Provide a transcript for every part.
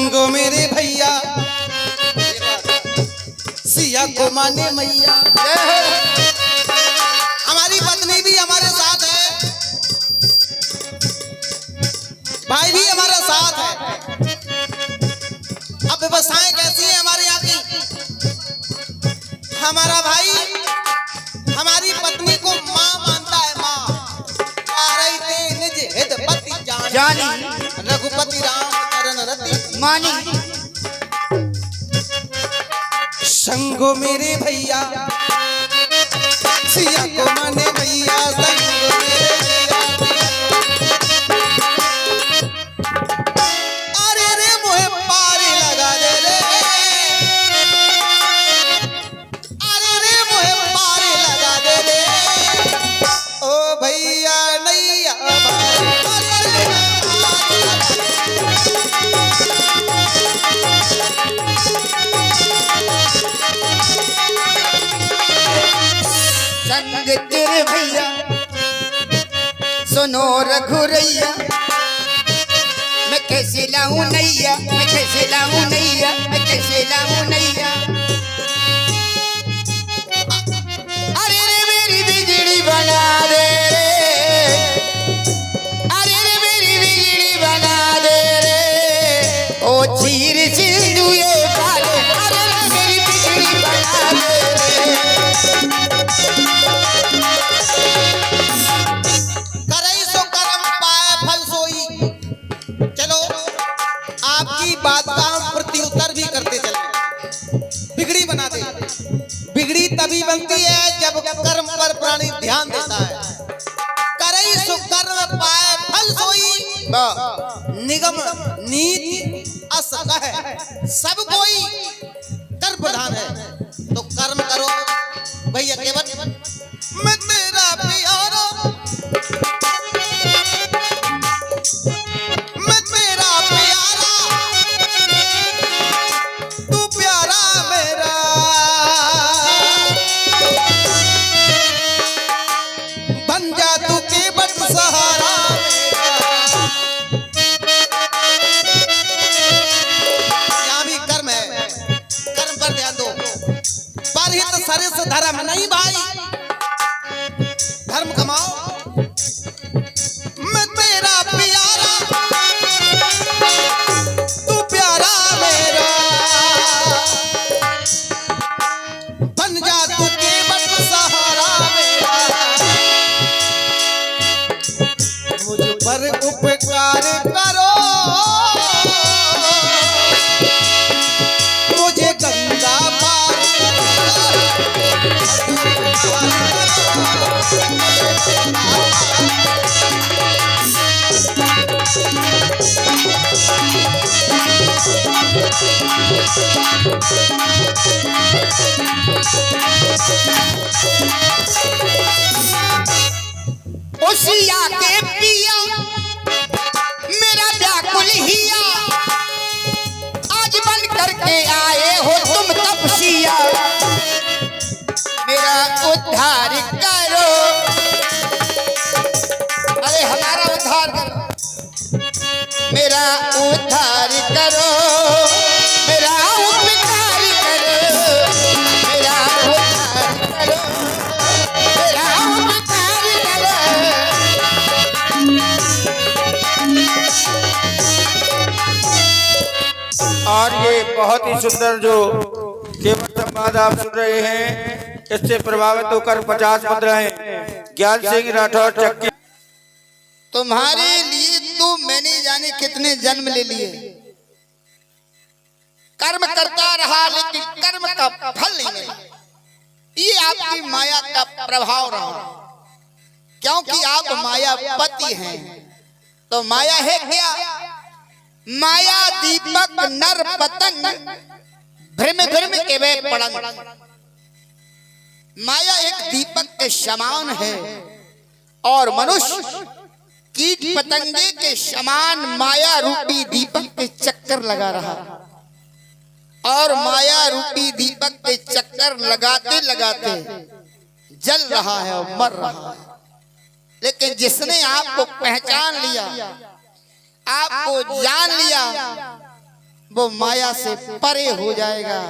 संगो मेरे भैया सिया को माने मैया। हमारी पत्नी भी हमारे साथ है, भाई भी हमारे साथ है। अब व्यवस्थाएं कैसी है हमारे यहाँ की? हमारा भाई हमारी पत्नी को माँ मानता है, माँ। निज हित पति जानी रघुपति राम चरण रति मानी। संगो मेरे भैया सिया को माने भैया, संगो मेरे भैया। अरे रे मोहे पारी लगा दे रे, अरे रे मोहे पारी लगा दे रे। ओ भैया नैया संग तेरे भैया सुनो रघुरैया, मैं कैसे लाऊं नैया, मैं कैसे लाऊं नैया, मैं कैसे लाऊं नैया। अरे रे मेरी बिजली बना दे रे, अरे रे मेरी बिजली बना दे रे। ओ चीर सिंधु ये पाले, अरे रे मेरी बिजली बना दे रे। बात का हम प्रत्युत्तर भी करते चले। बिगड़ी बना दे। बिगड़ी तभी बनती है जब कर्म पर प्राणी ध्यान देता है। करई सुकर्म पाए फल सोई, निगम नीति अस कहे। सब कोई कर्म प्रधान है तो कर्म करो भैया। केवल मैं तेरा प्यारा, मैं तेरा प्यारा, तू प्यारा मेरा। बन जा तू केवट सहारा मेरा। यहाँ भी कर्म है, कर्म पर ध्यान दो। परहित सरिस धर्म नहीं भाई, धर्म कमाओ। मैं तेरा प्यारा, तू प्यारा मेरा। बन जा तू केवट सहारा मेरा। मुझ पर उपकार करो, मुझे गंगा पार उसिया के पिया मेरा व्याकुल हिया, आज बन करके आए हो तुम तपसिया। मेरा उद्धार करो, अरे हमारा उद्धार करो, मेरा उद्धार करो, मेरा उपकार करो, मेरा उद्धार करो, मेरा उपकार करो। और ये बहुत ही सुंदर जो केवल संवाद आप सुन रहे हैं, इससे प्रभावित होकर 50 मुद्राएं ज्ञान सिंह राठौर चक्की। तुम्हारे लिए तो मैंने जाने कितने जन्म ले लिए। कर्म करता रहा लेकिन कर्म का फल नहीं मिला। ये आपकी माया का प्रभाव रहा, क्योंकि आप मायापति हैं। तो माया है क्या? माया दीपक नर पतंग भ्रम भ्रम एवं पड़ंग। माया एक दीपक के समान है और मनुष्य कीट पतंगे के समान माया रूपी दीपक के चक्कर लगा रहा और माया रूपी दीपक के चक्कर लगाते लगाते जल रहा है और मर रहा है। लेकिन जिसने आपको पहचान लिया, आपको जान लिया, वो माया से परे हो जाएगा,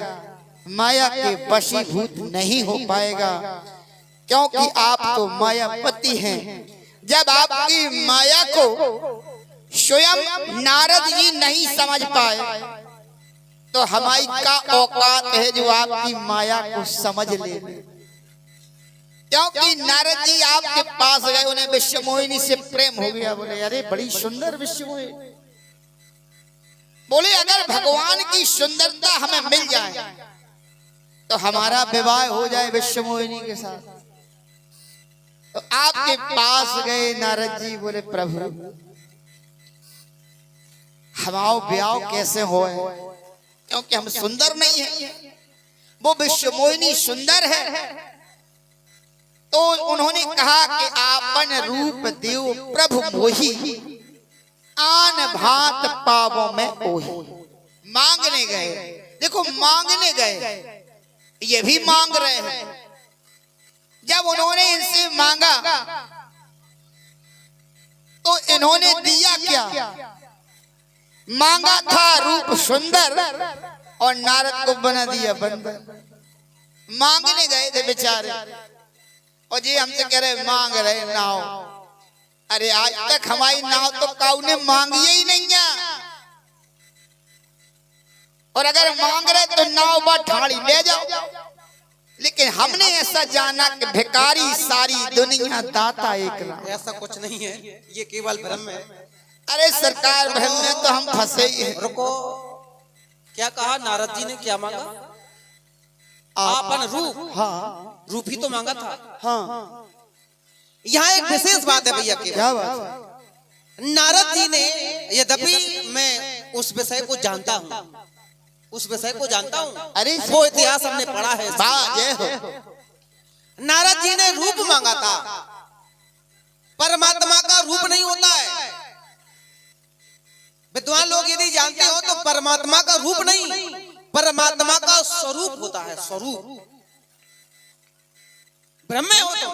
माया के वशीभूत नहीं हो पाएगा, क्योंकि आप तो मायापति हैं। जब आपकी माया को स्वयं नारद जी नहीं समझ पाए तो हमारी का औकात है जो आपकी माया को समझ ले। क्योंकि नारद जी आपके पास गए, उन्हें विश्वमोहिनी से प्रेम हो गया। बोले अरे बड़ी सुंदर विश्वमोहिनी। बोले अगर भगवान की सुंदरता हमें मिल जाए तो हमारा विवाह हो जाए विश्वमोहिनी के साथ। तो आपके पास गए नारद जी, बोले प्रभु हमारा ब्याह कैसे हो, क्योंकि हम सुंदर नहीं है, वो विश्वमोहिनी सुंदर है। तो उन्होंने कहा कि आपन रूप देव प्रभु मोही, आन भात पावों में ओही। मांगने गए, देखो मांगने गए, ये भी मांग रहे हैं। जब उन्होंने इनसे मांगा तो इन्होंने दिया क्या? मांगा था रूप सुंदर और नारद को बना दिया बंदर। मांगने गए थे बेचारे और जी हमसे कह रहे मांग रहे नाव। अरे आज तक हमारी नाव तो काऊ ने मांगी ही नहीं है, और अगर मांग रहे तो नाव पर ठाड़ी ले जाओ। लेकिन हमने ऐसा जाना कि भिखारी सारी दुनिया दाता एक ना। ऐसा कुछ नहीं है, ये केवल भ्रम है। अरे सरकार भ्रम में तो हम फंसे ही हैं। रुको, क्या कहा नारद जी ने? क्या मांगा? आपन रूप। हाँ रूप ही तो मांगा था। हाँ। यहाँ एक विशेष बात है भैया। क्या बात है? नारद जी ने, यद्यपि मैं उस विषय को जानता हूँ, उस विषय को जानता हूँ, अरे वो इतिहास हमने पढ़ा है। जय हो। नारद जी ने रूप मांगा था। परमात्मा का रूप नहीं होता है। विद्वान लोग यदि जानते हो तो परमात्मा का रूप नहीं, परमात्मा का स्वरूप होता है। स्वरूप ब्रह्म हो तो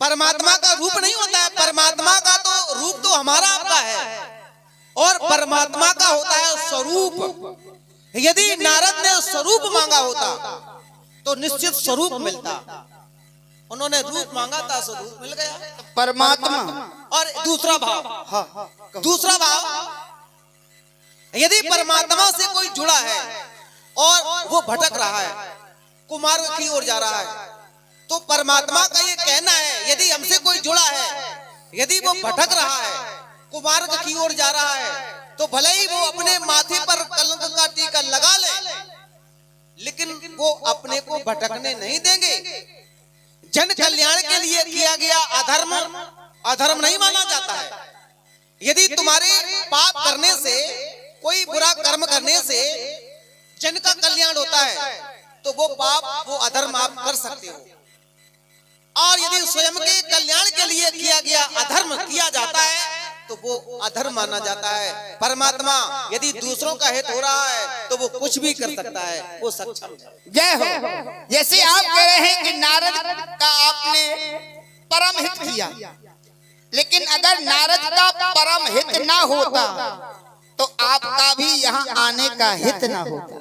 परमात्मा का रूप नहीं होता है। परमात्मा का तो रूप तो हमारा आपका है, और परमात्मा का होता है स्वरूप। यदि नारद ने स्वरूप मांगा होता तो निश्चित स्वरूप मिलता। उन्होंने रूप मांगा था, स्वरूप मिल गया। परमात्मा और दूसरा भाव, दूसरा भाव, यदि परमात्मा से कोई जुड़ा है और वो भटक रहा है, कुमार्ग की ओर जा रहा है, तो परमात्मा का ये कहना है यदि हमसे कोई जुड़ा है, यदि वो भटक रहा है, कुमार्ग की ओर जा रहा है, तो भले ही वो अपने माथे पर कलंक का टीका लगा ले, लेकिन वो अपने को भटकने नहीं देंगे। जन कल्याण के लिए किया गया अधर्म अधर्म नहीं माना जाता है। यदि तुम्हारे पाप करने से, कोई बुरा कर्म करने से जन का कल्याण होता है तो वो पाप, वो अधर्म आप कर सकते हो। और यदि स्वयं के कल्याण के लिए किया गया अधर्म किया जाता है तो वो अधर्म माना जाता है। परमात्मा यदि दूसरों का हित हो रहा है तो वो कुछ भी कर सकता है, वो सक्षम है। जय हो। जैसे आप कह रहे हैं कि नारद का आपने परम हित किया, लेकिन अगर नारद का परम हित ना होता तो आपका भी यहाँ आने का हित ना होता,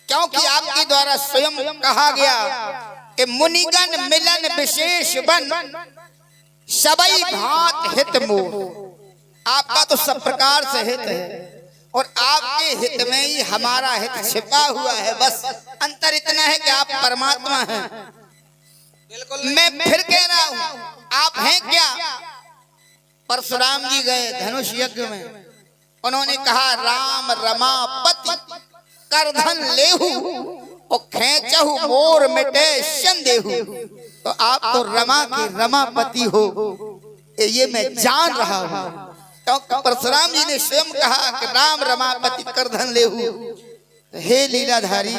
क्योंकि आपके द्वारा स्वयं कहा गया कि मुनिगण मिलन विशेष बन सबई भांत हित मोह। आपका तो सब प्रकार से हित है और आपके हित में ही हमारा हित छिपा हुआ है। बस अंतर इतना है कि आप परमात्मा हैं। मैं फिर कह रहा हूँ, आप हैं क्या? परशुराम जी गए धनुष यज्ञ में, उन्होंने कहा राम रमापति करधन लेहु और खेचहु मोर मिटे संदेहु। तो आप तो रमा के रमापति हो, ये मैं जान रहा हूँ। क्योंकि परशुराम जी ने स्वयं कहा कि राम रमापति करधन लेहु। तो हे लीलाधारी,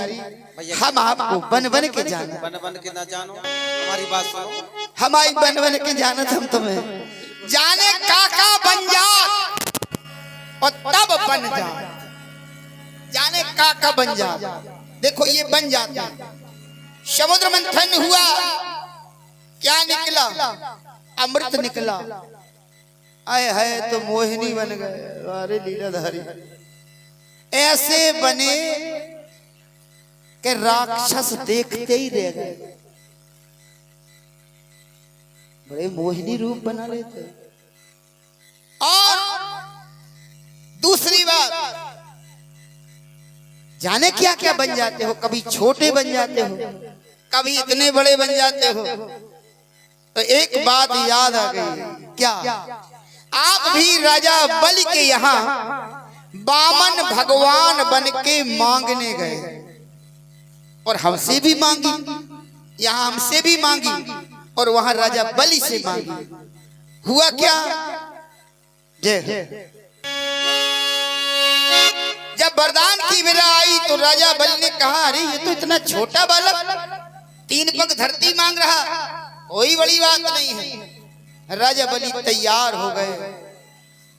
हम आपको बन बन के जाना। बन बन के ना जानो, हमारी बात सुनो। हमारी बन बन के जानत हम तुम्हें जाने काका बन जा और तब बन जा। जाने काका बन जा। देखो ये बन जाता। समुद्र मंथन हुआ, क्या निकला? अमृत निकला। आए है तो मोहिनी बन गए। अरे लीलाधारी ऐसे बने कि राक्षस देखते ही रह गए। बड़े मोहिनी रूप बना लेते। और दूसरी बात, जाने क्या क्या बन जाते हो, कभी छोटे बन जाते हो, कभी इतने बड़े बन जाते हो। तो एक बात याद आ गई, क्या आप भी राजा बलि के यहाँ बामन भगवान बन के मांगने गए और हमसे भी मांगी, यहाँ हमसे भी मांगी और वहां राजा बलि से मांगी। हुआ क्या? जब वरदान की बेरा आई तो राजा बलि ने कहा, अरे ये तो इतना छोटा बालक 3 पग धरती मांग रहा, कोई बड़ी बात नहीं है। राजा बलि तैयार हो गए,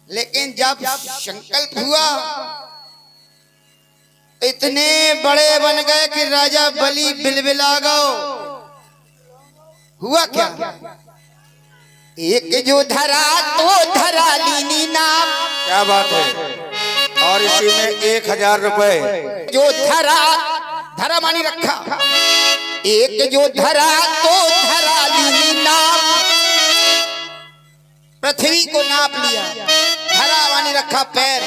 लेकिन जब संकल्प हुआ इतने बड़े बन गए कि राजा बलि बिलबिला गए। हुआ क्या? एक जो धरा तो धरा लीनी नाम। क्या बात है। और इसी में 1000 रुपए। जो धरा, धरा मानी रखा, एक जो धरा तो धरा लीनी नाम। पृथ्वी को नाप लिया, धरा मानी रखा पैर।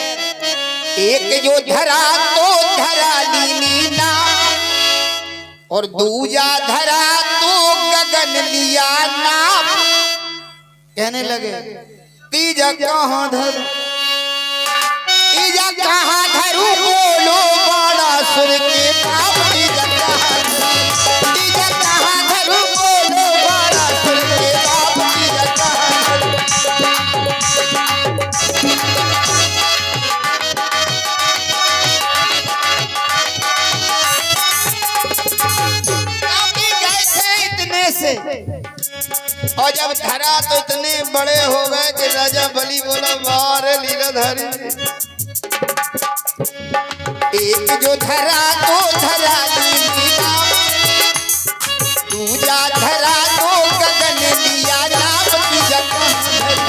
एक जो धरा तो धरा लीनी नाप और दूजा धरा तो गगन लिया नाप। कहने लगे, तीजा कहाँ धरू, तीजा कहाँ धरू, बोलो बड़ा सुर के बाप। तीजा कहाँ धरू, तीजा कहाँ धरू, बोलो बड़ा सुर के बाप। तीजा कहाँ धरू। गए थे इतने से, और जब धरा तो इतने बड़े हो गए कि राजा बलि बोला, वाह रे लीलाधारी। एक जो धरा तो धरा लीनी नाम, दूजा धरा तो गगन लिया नाम। तीजा कहाँ धरू,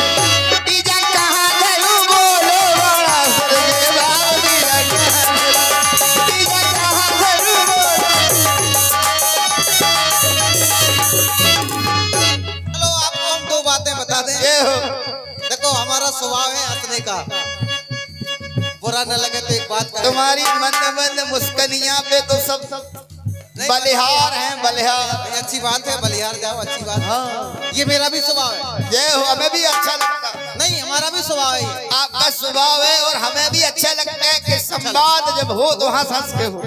तीजा कहाँ धरू, बोलो बड़ा सुर के बाप। तीजा कहाँ धरू, तीजा कहाँ धरू, बोलो। चलो आपको हम 2 बातें बता दें। ये हो, देखो हमारा स्वभाव है हंसने का, बुरा न लगे तो एक बात करें। तुम्हारी मंद मुस्कनिया पे तो सब बलिहार हैं, बलिहार। ये अच्छी बात है, बलिहार जाओ, अच्छी बात है। हाँ, ये मेरा भी स्वभाव है। ये हो, हमें भी अच्छा लगता है। नहीं, हमारा भी स्वभाव है। आपका स्वभाव है और हमें भी अच्छा लगता है कि संवाद जब हो तो हंस हंस के हो।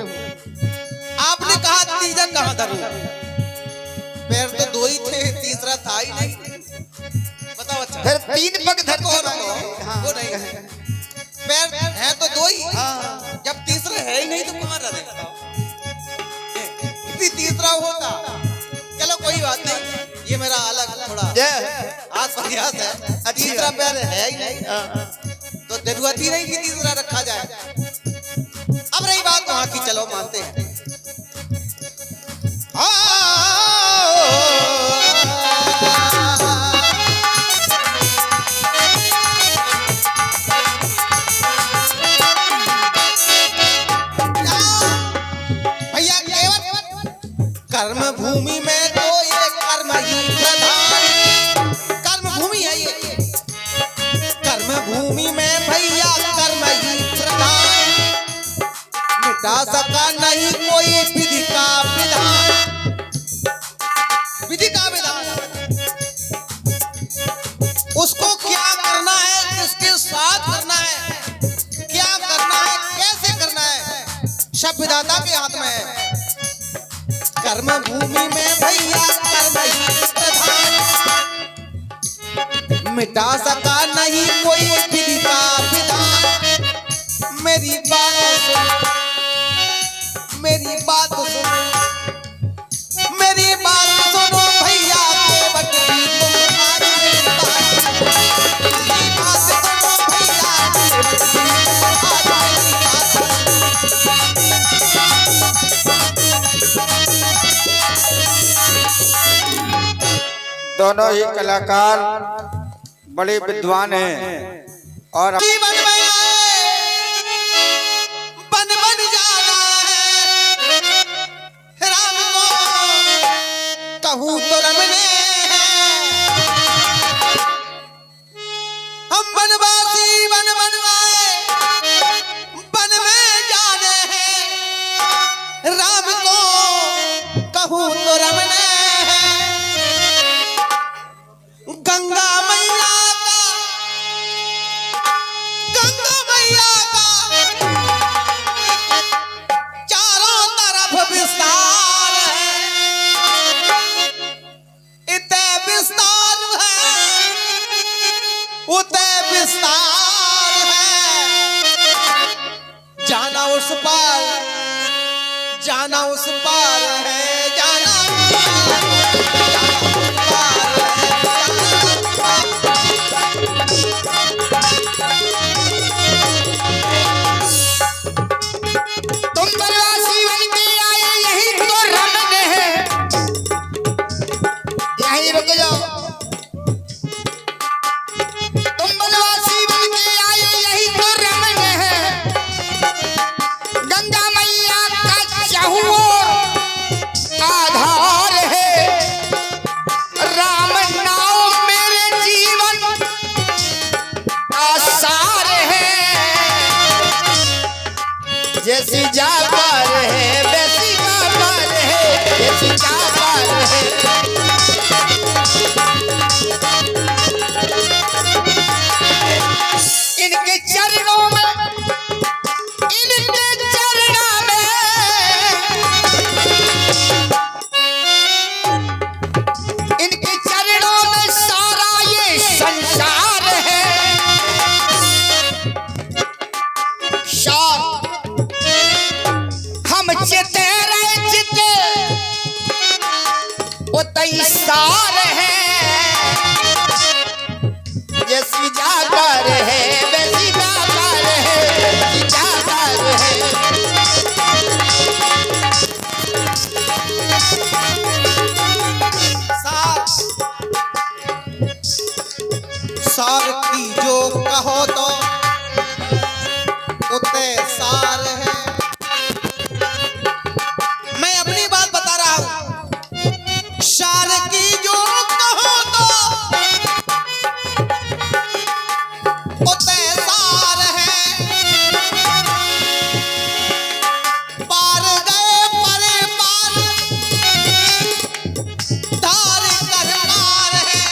आपने कहा तीजा कहाँ धरू, पैर तो 2 ही थे, तीसरा था ही नहीं। बताओ अच्छा, फिर 3 पग धरती वो मांगे। हाँ, नहीं है, पैर हैं तो 2 ही। हाँ। जब तीसरा है ही नहीं तो कहाँ रहे? तीसरा होता। चलो कोई बात नहीं, ये मेरा अलग थोड़ा आस प्रयास है। तीसरा पैर है ही नहीं तो जरूरत ही नहीं कि तीसरा रखा जाए। अब रही बात वहां की, चलो मानते हैं। भैया कर्म भूमि में तो ये कर्म ही प्रधान। कर्म भूमि है ये, कर्म भूमि में भैया कर्म ही प्रधान। मिटा सका नहीं कोई विधि का विधान। विधि का विधान उसको क्या करना है, किसके साथ करना है, क्या करना है, कैसे करना है, सब विधाता के हाथ में है। कर्म भूमि में भैया कर्म ही प्रधान। मिटा सका नहीं कोई विधि का विधान। मेरी बात सुन, मेरी बात सुनो, मेरी बात सुनो भैया, केवट भी तुम्हारी बात। मेरी बात सुनो भैया, केवट भी तुम्हारी बात। दोनों ही कलाकार बड़े विद्वान हैं और जीवन में बन बन जाना है राम को कहूँ तो रमने हम बनवासी बन बनवाए बन में जाने हैं राम को कहूँ तो रमने गंगा मैया का चारों तरफ विस्तार है इतने विस्तार है उतने विस्तार है जाना उस पार है जाना उस पार है तुम बनवासी बन के आए यही तो रमन है। यहीं रुक जाओ। तुम बनवासी बन के आए यही तो रमन है। गंगा मैया का चाहूं ओर आधार है। राम नाम मेरे जीवन आसार है। जैसी जा पार है वैसी जा पार है। जैसी जा पार है इनके चरणों में इनके चरणों में इनके चरणों में सारा ये संसार है। शार हम चिते रहे चिते वो तैसार है। जैसी जाकर है वैसी जाकर है जाकर है। सार की जो कहो तो उतने सार है। मैं अपनी बात बता रहा हूं सार की जो कहो तो उतने सार है। पार गए परे पार धार कर पार है।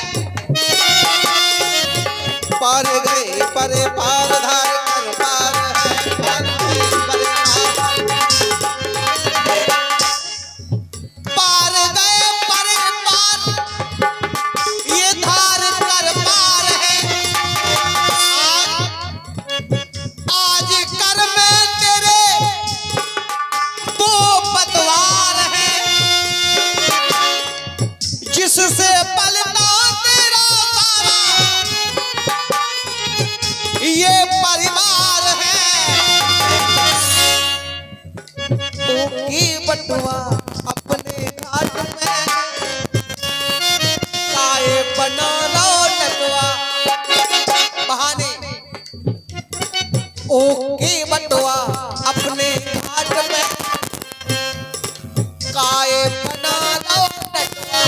पार गए परे पार धार कर पार है। पार गए परे पार गए परे पार ये धार कर पार है। आज कर में तेरे वो पतवार है जिससे पलटा तेरा सारा ये परिवार है। तो की बटुआ अपने घाट में काए बना लो नटवा बहाने ओ की बटुआ अपने घाट में काए बना लो नटवा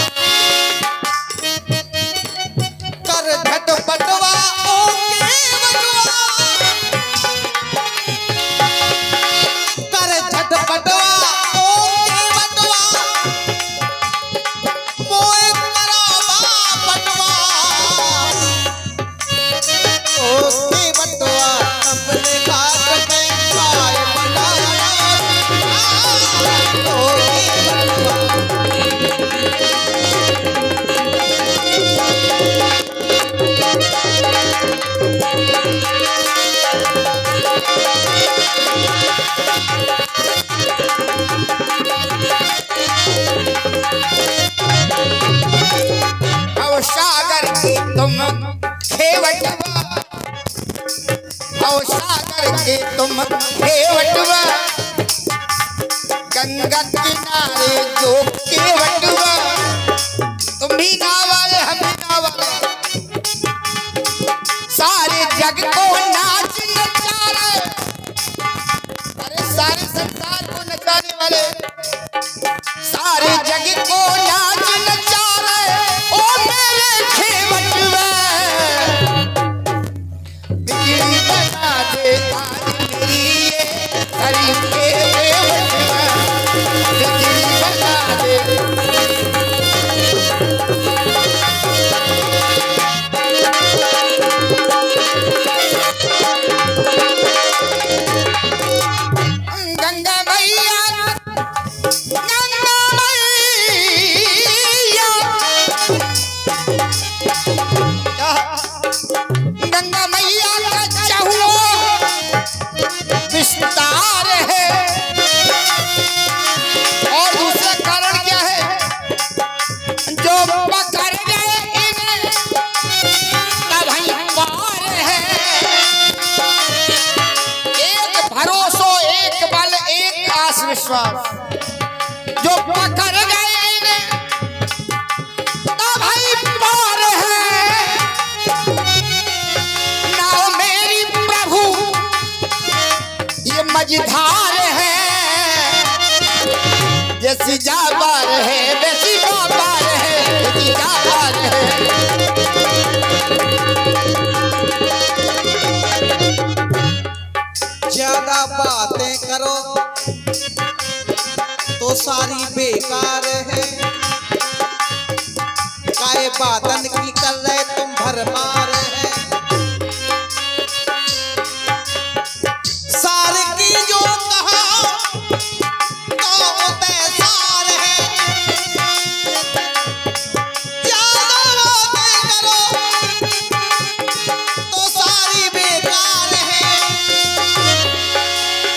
कर झट बटवा ओ की बटुआ कर झट बटवा ओ की बटवा मोए तेरा बटवा ओ की बटवा अपने घाट में काए बना लो ओ की बटवा अब सागर की तुम खेवटवा अब सागर की तुम खेवटवा गंगा किनारे जो केवटवा तुम भी नावाले हम भी नावाले विश्वास जो पकड़ गए ने तो भाई पार है नाव मेरी प्रभु ये मझधार है जैसी जाबार है वैसी बाबार है जैसी जाबार है। ज्यादा बातें करो तो सारी बेकार है, काहे बातन की कर रहे तुम भरमार है। सार की जो कहा तो बेसार है, ज्यादा बातें करो तो सारी बेकार है।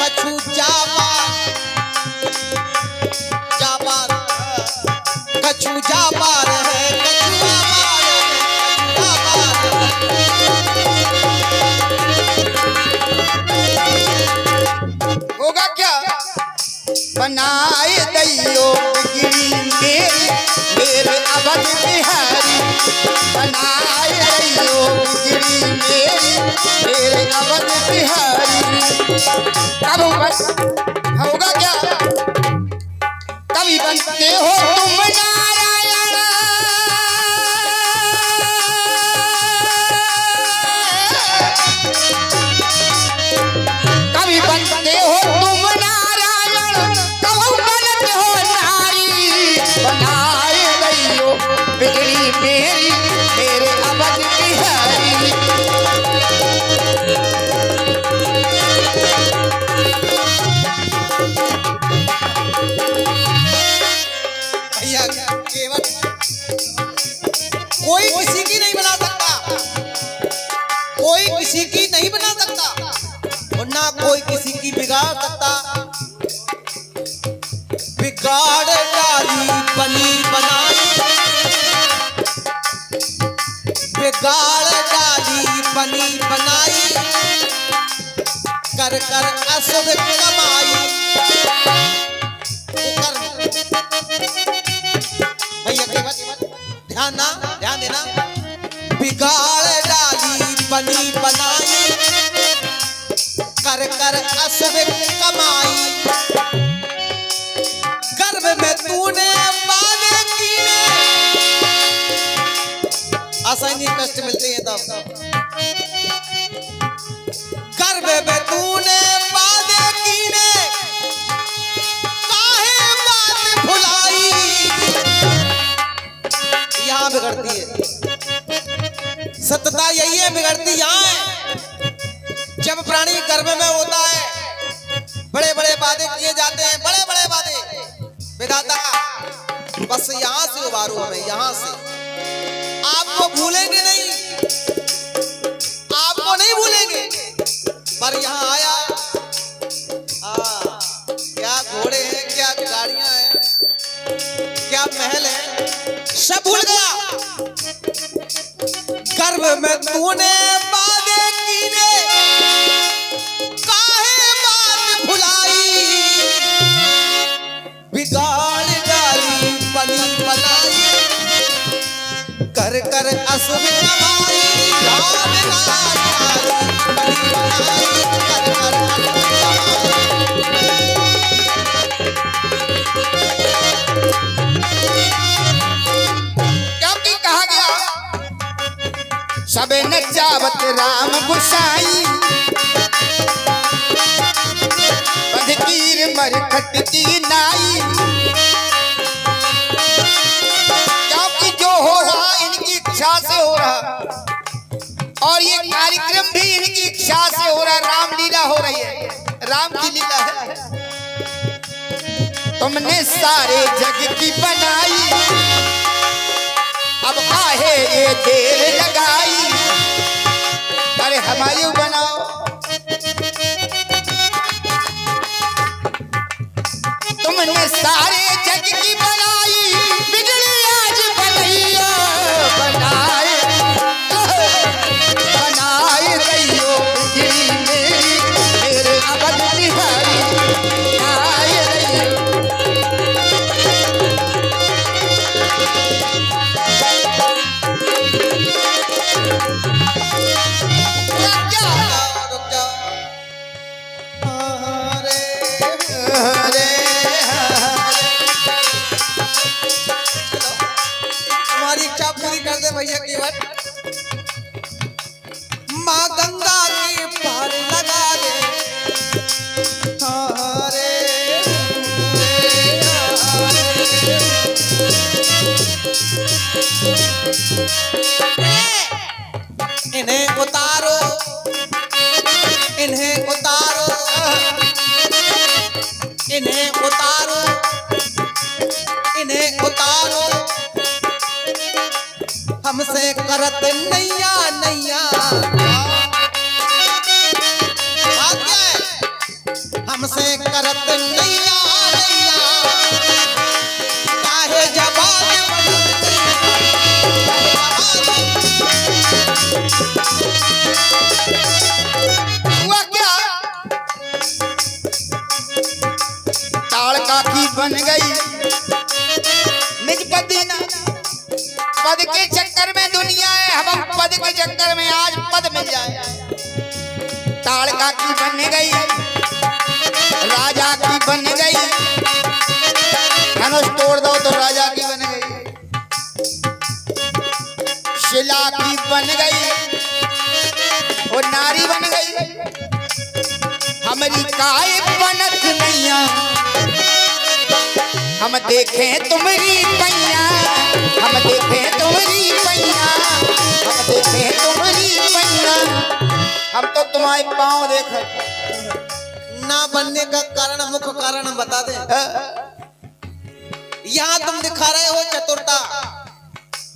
कछु जाबार कछु जाबार है, कछु होगा क्या बनाए दैयो बिगड़ी मेरी मेरे अवध बिहारी बनाए दैयो बिगड़ी मेरी मेरे अवध बिहारी। कब होगा क्या कभी बनते हो तुम नारायण कभी बनते हो तुम नारायण कब बनते हो नारी बनाए दैयो बिगड़ी मेरी मेरे अवध बिहारी। भैया केवल कोई किसी की नहीं बना सकता, कोई किसी की नहीं बना सकता और ना कोई किसी की बिगाड़ सकता। बिगाड़ डाली बनी बनाई, बिगाड़ डाली बनी बनाई, कर कर असद कमाई। भैया केवल ध्यान देना। बिगाड़ डाली बनी बनाई, कर कर असद कमाई। गर्भ में तूने बांधे कीने, आसानी कष्ट मिलते हैं तब। गर्भ में तूने बांधे कीने, काहे बात भुलाई। यहाँ बिगड़ती है, सत्यता यही है, बिगड़ती यहाँ है। जब प्राणी गर्भ में होता है बड़े बड़े वादे किए जाते हैं, बड़े बड़े वादे। विधाता बस यहाँ से उबारो हमें, यहाँ से। आपको भूलेंगे नहीं, आपको नहीं भूलेंगे, पर यहाँ आया। क्या घोड़े हैं, क्या गाड़ियां हैं, क्या महल है, सब भूल गया। गर्भ में तूने बादे कीने, काहे बात भुलाई। बिगाड़ डाली बनी बनाई, कर कर असुर कमाई। क्योंकि कहा गया सबे नचावत राम गुसाई बधकीर मर खटती नाई। क्योंकि जो हो रहा इनकी इच्छा से हो रहा और ये कार्यक्रम भी इनकी इच्छा से हो रहा। रामलीला हो रही है, राम की लीला है। तुमने सारे जग की बनाई, अब काहे ये देर लगाई। अरे हमायूं बनाओ, तुमने सारे जग की बनाई, बिगड़ी आज बनैया बनाए बनाए दैयो बिगड़ी मेरी मेरे अवध बिहारी बनाए दैयो पूरी कर दे भैया केवट। माँ गंगा के पार लगा दे हरे इन्हें उतारो, इन्हें उतारो, इन्हें उतारो, इन्हें उतारो, हमसे करत नैया नैया। बात क्या है? हमसे करत नैया नैया, काहे जवान हुआ क्या? ताड़का की बन गई निज पदीना। पद के चक्कर में दुनिया है, हम पद के चक्कर में आज पद मिल जाए। ताड़का की बन गई, राजा की बन गई, धनुष तोड़ दो तो राजा की बन गई, शिला की बन गई और नारी बन गई। हमारी काय बनत नैया, हम देखें तुम्हारी पैया, हम देखें तुम्हारी पैया, हम देखें तुम्हारी पैया। हम तो तुम्हारे पाँव देखे ना बनने का कारण, मुख्य कारण बता दे। यहाँ तुम दिखा रहे हो चतुरता,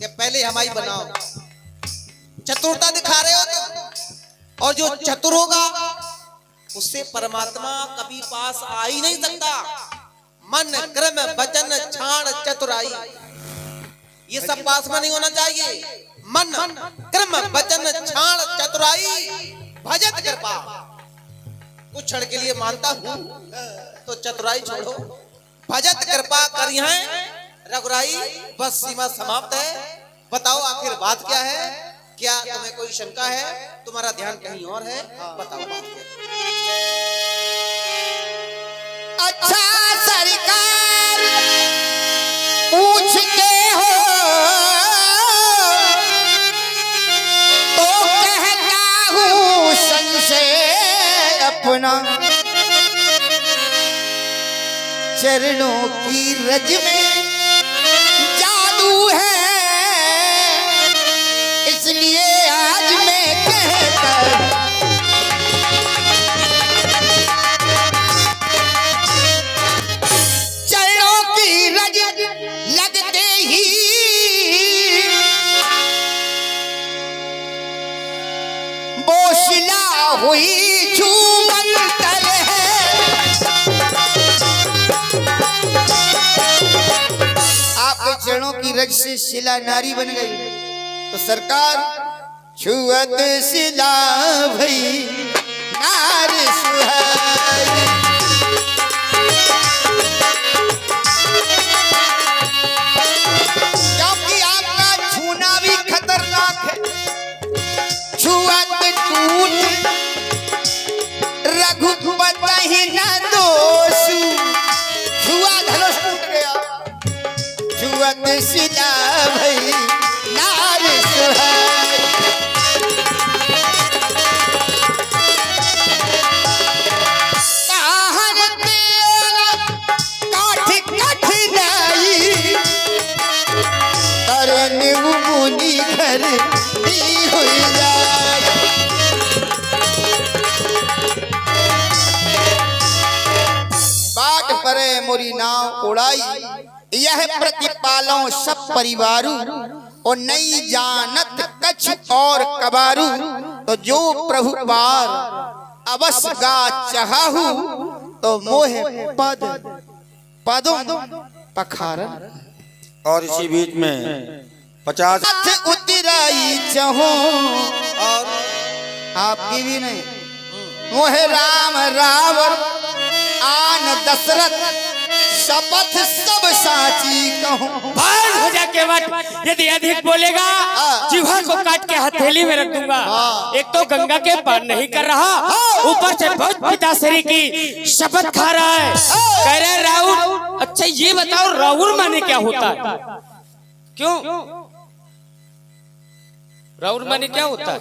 ये पहले हमारी बनाओ। चतुरता दिखा रहे हो तुम, और जो चतुर होगा उससे परमात्मा कभी पास आ ही नहीं सकता। मन क्रम वचन छाण चतुराई, ये सब पास में नहीं होना चाहिए। मन क्रम वचन छाण चतुराई भजत कृपा। कुछ क्षण के लिए मानता हूँ तो चतुराई छोड़ो, भजत कृपा करी है रघुराई। बस सीमा समाप्त है। बताओ आखिर बात क्या है? क्या तुम्हें कोई शंका है? तुम्हारा ध्यान कहीं और है? बताओ बात क्या है? अच्छा सरकार पूछते हो तो कहता हूँ संशय अपना, चरणों की रज में जादू है, इसलिए आज मैं कहता चरणों की रज लगते ही वो शिला हुई झूमन तल है। आपके चरणों की रज से शिला नारी बन गई तो सरकार छुअत शिला भई नार सुहाई। क्योंकि आपका छूना भी खतरनाक है। छुअत टूट रघुपति न दोषु, छुआ धनुष टूट गया। छुअत शिला भई नार सुहाई। घर दी हुई जाए। बाट परे मोरी नाव उड़ाई, यह प्रतिपालों सब परिवारू, और नहीं जानत कछ और कबारू, तो जो प्रभु पार अवश्य गा चाहू, तो मोहे पद पदों पखारन। और इसी बीच में 50 उतराई चाहो, और आपकी भी नहीं। मोहे राम रावण आन दशरथ, शपथ सब साची कहूं। बंद हो जा केवट, यदि अधिक बोलेगा जीवा को काट के हथेली में रख दूंगा। एक तो गंगा के पार नहीं कर रहा, ऊपर से बहुत पिताश्री की शपथ खा रहा है। कह रहे राहुल, अच्छा ये बताओ राहुल माने क्या होता है? क्यों राउर माने क्या होता है?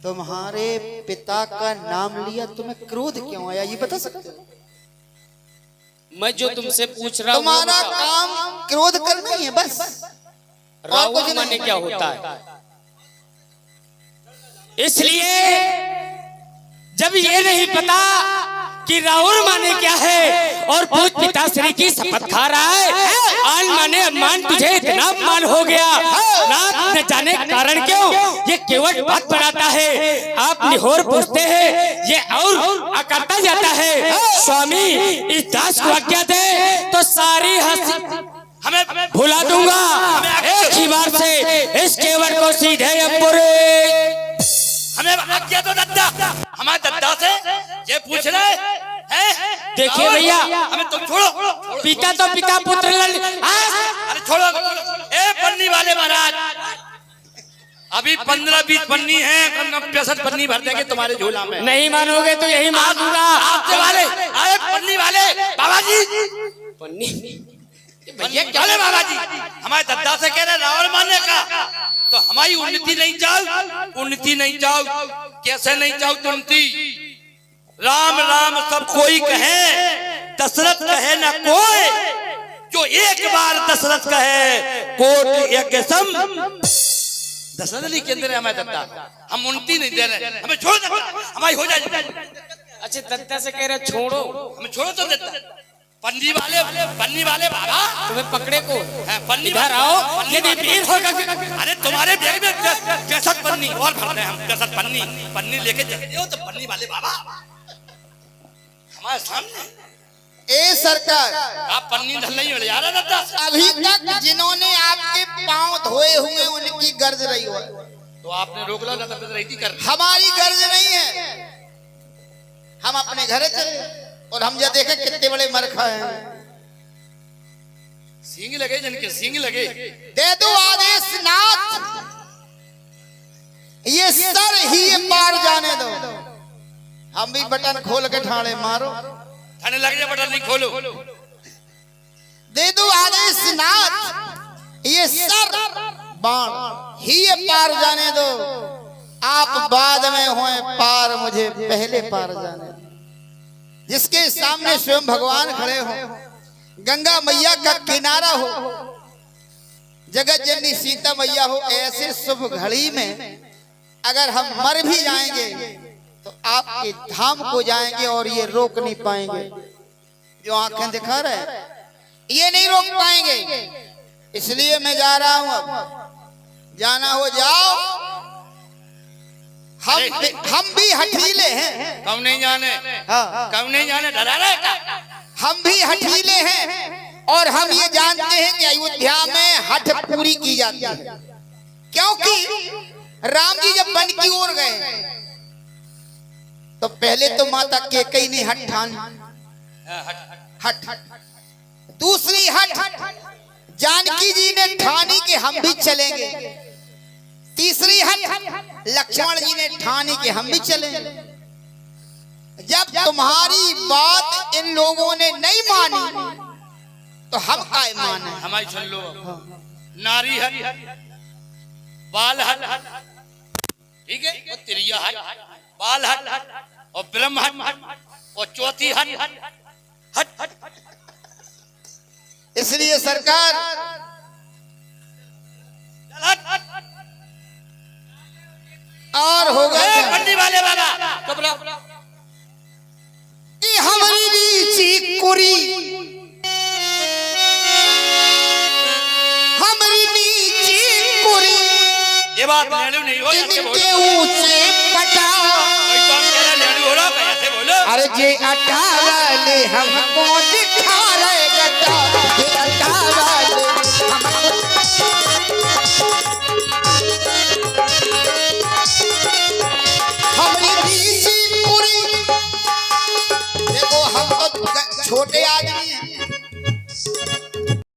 तुम्हारे पिता का नाम लिया, तुम्हें क्रोध क्यों आया ये बता सकते हो? मैं जो तुमसे पूछ रहा हूँ तुम्हारा काम क्रोध करना ही है बस। राउर माने क्या होता है? इसलिए जब ये नहीं पता कि राहुल माने क्या है और पूज पिताश्री की शपथ खा रहा है, आन माने अम्मान तुझे इतना मान हो गया, ना न जाने कारण क्यों ये केवल बात बनाता है। आप निहोर पूछते हैं, ये और अकड़ता जाता है। स्वामी इस दास को आज्ञा दे तो सारी हंसी हमें भुला दूंगा। एक ही बार से इस केवल को सीधे अपुरे। हमें आज्ञा दो दद्दा, हमारे दद्दा से ये पूछ रहे हैं। देखिए भैया, हमें तुम छोड़ो। पिता तो पिता पुत्र अरे छोड़ो। ए पन्नी वाले महाराज, अभी 15-20 पन्नी है, 65 पन्नी भर देंगे तुम्हारे झोला में। नहीं मानोगे तो यही मार दूंगा। आपके वाले अरे पन्नी वाले बाबा जी, पन्नी भैया क्या ले बाबा जी, हमारे दद्दा से कह रहे रावण मानने का, तो हमारी उन्नति नहीं चाहो, उन्नति नहीं चाहो, कैसे नहीं चाहो उन्नति? राम राम सब कोई कहे, दशरथ कहे ना कोई, जो एक बार दशरथ कहे कोट यज्ञ सम। दशरथ अली के अंदर है हमारे दद्दा, हम उन्नति नहीं दे रहे, हमें छोड़ दो, हमारी हो जाए। अच्छा दद्दा से कह रहे छोड़ो, हमें छोड़ो तो दद्दा। पन्नी वाले बाबा तुम्हें पकड़े को पन्नी इधर आओ। यदि वीर होगा, अरे तुम्हारे बैग में 65 पन्नी और भर रहे हम, 65 पन्नी लेके चले हो तो पन्नी वाले बाबा हमारे सामने। ए सरकार, आप पन्नी धल नहीं हो यार दद्दा। अभी तक जिन्होंने आपके पांव धोए हुए उनकी गर्ज रही हो, तो आपने रोक लो ना, तब रहती कर। हमारी गर्ज नहीं है। हम अपने घर चले और हम जब देखे कितने बड़े मरखा हैं। सींग लगे जिनके सींग लगे, दे दो आदेश नाथ, ये सर ही पार जाने दो। हम भी बटन खोल के ठाणे मारो, थाने लग जाए, बटन नहीं खोलो। दे दो आदेश नाथ, ये सर बाण ही पार जाने दो। आप बाद में होए पार, मुझे पहले पार जाने दो। जिसके सामने स्वयं भगवान खड़े हो, गंगा मैया का किनारा हो, जगत जननी सीता मैया हो, ऐसे शुभ घड़ी में अगर हम मर भी जाएंगे तो आपके धाम को जाएंगे और ये रोक नहीं पाएंगे। जो आंखें दिखा रहे ये नहीं रोक पाएंगे। इसलिए मैं जा रहा हूं, अब जाना हो जाओ। हम भी हठीले हैं। कम नहीं जाने, हाँ, कम नहीं जाने, डरा रहे। हम भी हठीले हैं और हम ये जानते हैं कि अयोध्या में हठ पूरी की जाती है, क्योंकि राम जी जब वन की ओर गए तो पहले तो माता कैकेयी ने हठ ठान, हठ दूसरी हठ जानकी जी ने ठानी कि हम भी चलेंगे, तीसरी हठ लक्ष्मण जी ने ठानी कि हम भी चलेंगे। जब तुम्हारी बात इन लोगों ने नहीं मानी तो हम काय माने? हमारी सुन लो, नारी हट, बाल हट, ठीक है, और त्रिया हट, बाल हट, और ब्रह्म हट, और चौथी हट। इसलिए सरकार और होगा पन्नी वाले बाबा कि हमारी नीची कुरी, हमारी नीची कुरी, ये बात लड़ू नहीं हो, ऐसे बोलो। इनके ऊंचे पटा, कोई तो हम कह रहे लड़ू हो रहा, ऐसे बोलो। अरे जे अटाले हमको दिखा रहे गटा,